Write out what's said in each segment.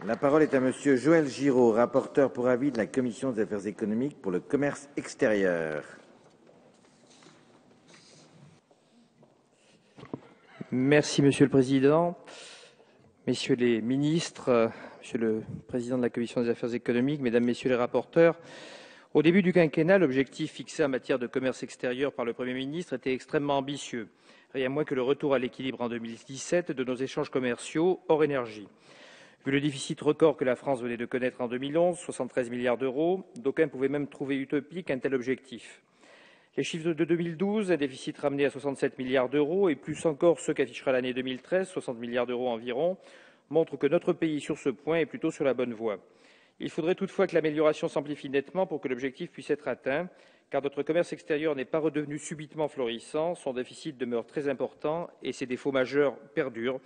La parole est à Monsieur Joël Giraud, rapporteur pour avis de la Commission des affaires économiques pour le commerce extérieur. Merci Monsieur le Président, Messieurs les ministres, Monsieur le Président de la Commission des affaires économiques, Mesdames, Messieurs les rapporteurs. Au début du quinquennat, l'objectif fixé en matière de commerce extérieur par le Premier ministre était extrêmement ambitieux, rien moins que le retour à l'équilibre en 2017 de nos échanges commerciaux hors énergie. Vu le déficit record que la France venait de connaître en 2011, 73 milliards d'euros, d'aucuns pouvaient même trouver utopique un tel objectif. Les chiffres de 2012, un déficit ramené à 67 milliards d'euros et plus encore ceux qu'affichera l'année 2013, 60 milliards d'euros environ, montrent que notre pays sur ce point est plutôt sur la bonne voie. Il faudrait toutefois que l'amélioration s'amplifie nettement pour que l'objectif puisse être atteint, car notre commerce extérieur n'est pas redevenu subitement florissant, son déficit demeure très important et ses défauts majeurs perdurent,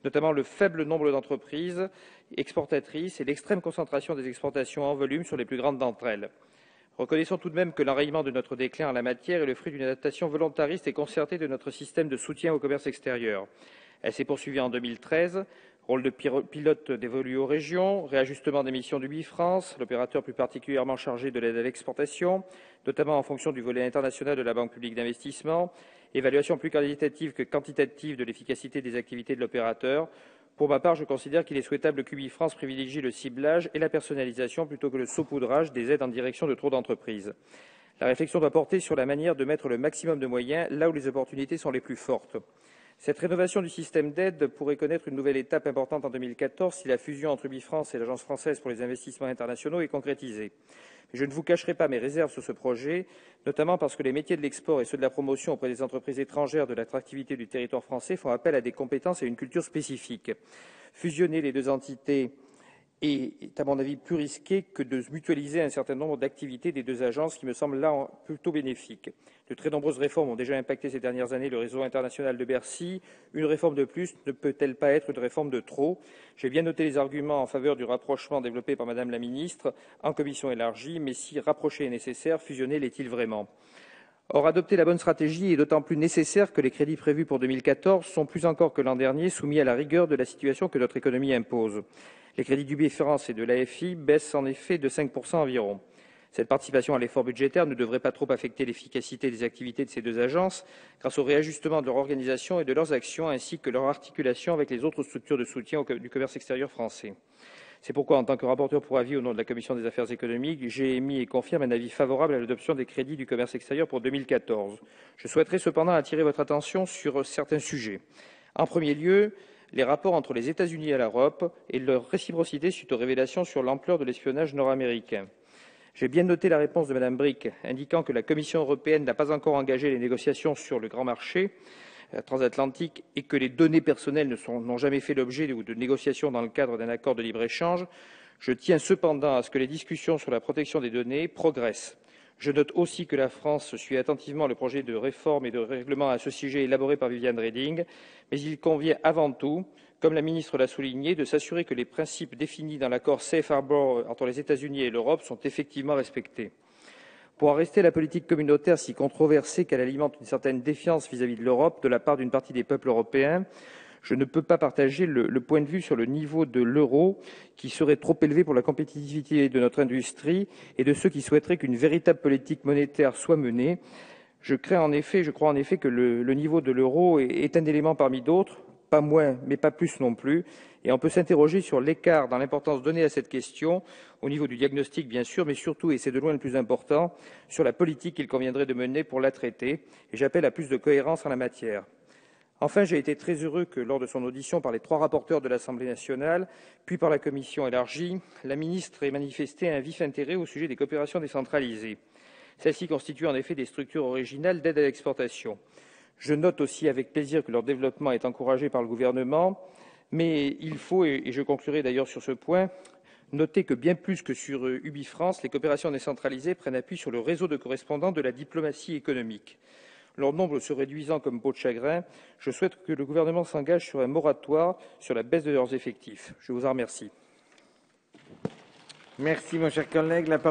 notamment le faible nombre d'entreprises exportatrices et l'extrême concentration des exportations en volume sur les plus grandes d'entre elles. Reconnaissons tout de même que l'enrayement de notre déclin en la matière est le fruit d'une adaptation volontariste et concertée de notre système de soutien au commerce extérieur. Elle s'est poursuivie en 2013, rôle de pilote dévolu aux régions, réajustement des missions du Bifrance, l'opérateur plus particulièrement chargé de l'aide à l'exportation, notamment en fonction du volet international de la Banque publique d'investissement, évaluation plus qualitative que quantitative de l'efficacité des activités de l'opérateur. Pour ma part, je considère qu'il est souhaitable que Bifrance privilégie le ciblage et la personnalisation plutôt que le saupoudrage des aides en direction de trop d'entreprises. La réflexion doit porter sur la manière de mettre le maximum de moyens là où les opportunités sont les plus fortes. Cette rénovation du système d'aide pourrait connaître une nouvelle étape importante en 2014 si la fusion entre Bifrance et l'Agence française pour les investissements internationaux est concrétisée. Je ne vous cacherai pas mes réserves sur ce projet, notamment parce que les métiers de l'export et ceux de la promotion auprès des entreprises étrangères de l'attractivité du territoire français font appel à des compétences et une culture spécifiques. Fusionner les deux entités est, à mon avis, plus risqué que de mutualiser un certain nombre d'activités des deux agences, qui me semble là plutôt bénéfique. De très nombreuses réformes ont déjà impacté ces dernières années le réseau international de Bercy. Une réforme de plus ne peut-elle pas être une réforme de trop? J'ai bien noté les arguments en faveur du rapprochement développé par Madame la Ministre en commission élargie, mais si rapprocher est nécessaire, fusionner l'est-il vraiment? Or, adopter la bonne stratégie est d'autant plus nécessaire que les crédits prévus pour 2014 sont plus encore que l'an dernier soumis à la rigueur de la situation que notre économie impose. Les crédits du Bifrance et de l'AFI baissent en effet de 5% environ. Cette participation à l'effort budgétaire ne devrait pas trop affecter l'efficacité des activités de ces deux agences grâce au réajustement de leur organisation et de leurs actions ainsi que leur articulation avec les autres structures de soutien du commerce extérieur français. C'est pourquoi, en tant que rapporteur pour avis au nom de la Commission des affaires économiques, j'ai émis et confirme un avis favorable à l'adoption des crédits du commerce extérieur pour 2014. Je souhaiterais cependant attirer votre attention sur certains sujets. En premier lieu, les rapports entre les États-Unis et l'Europe et leur réciprocité suite aux révélations sur l'ampleur de l'espionnage nord-américain. J'ai bien noté la réponse de Mme Brick indiquant que la Commission européenne n'a pas encore engagé les négociations sur le grand marché transatlantique et que les données personnelles n'ont jamais fait l'objet de négociations dans le cadre d'un accord de libre-échange. Je tiens cependant à ce que les discussions sur la protection des données progressent. Je note aussi que la France suit attentivement le projet de réforme et de règlement à ce sujet élaboré par Viviane Reding, mais il convient avant tout, comme la ministre l'a souligné, de s'assurer que les principes définis dans l'accord Safe Harbor entre les États-Unis et l'Europe sont effectivement respectés. Pour en rester à la politique communautaire si controversée qu'elle alimente une certaine défiance vis-à-vis de l'Europe de la part d'une partie des peuples européens, je ne peux pas partager le point de vue sur le niveau de l'euro qui serait trop élevé pour la compétitivité de notre industrie et de ceux qui souhaiteraient qu'une véritable politique monétaire soit menée. Je crois en effet que le niveau de l'euro est un élément parmi d'autres, pas moins mais pas plus non plus, et on peut s'interroger sur l'écart dans l'importance donnée à cette question, au niveau du diagnostic bien sûr, mais surtout, et c'est de loin le plus important, sur la politique qu'il conviendrait de mener pour la traiter, et j'appelle à plus de cohérence en la matière. Enfin, j'ai été très heureux que, lors de son audition par les 3 rapporteurs de l'Assemblée nationale, puis par la commission élargie, la ministre ait manifesté un vif intérêt au sujet des coopérations décentralisées. Celles-ci constituent en effet des structures originales d'aide à l'exportation. Je note aussi avec plaisir que leur développement est encouragé par le gouvernement, mais il faut, et je conclurai d'ailleurs sur ce point, noter que bien plus que sur Ubifrance, les coopérations décentralisées prennent appui sur le réseau de correspondants de la diplomatie économique. Leur nombre se réduisant comme peau de chagrin, je souhaite que le gouvernement s'engage sur un moratoire sur la baisse de leurs effectifs. Je vous en remercie. Merci, mon cher collègue. La parole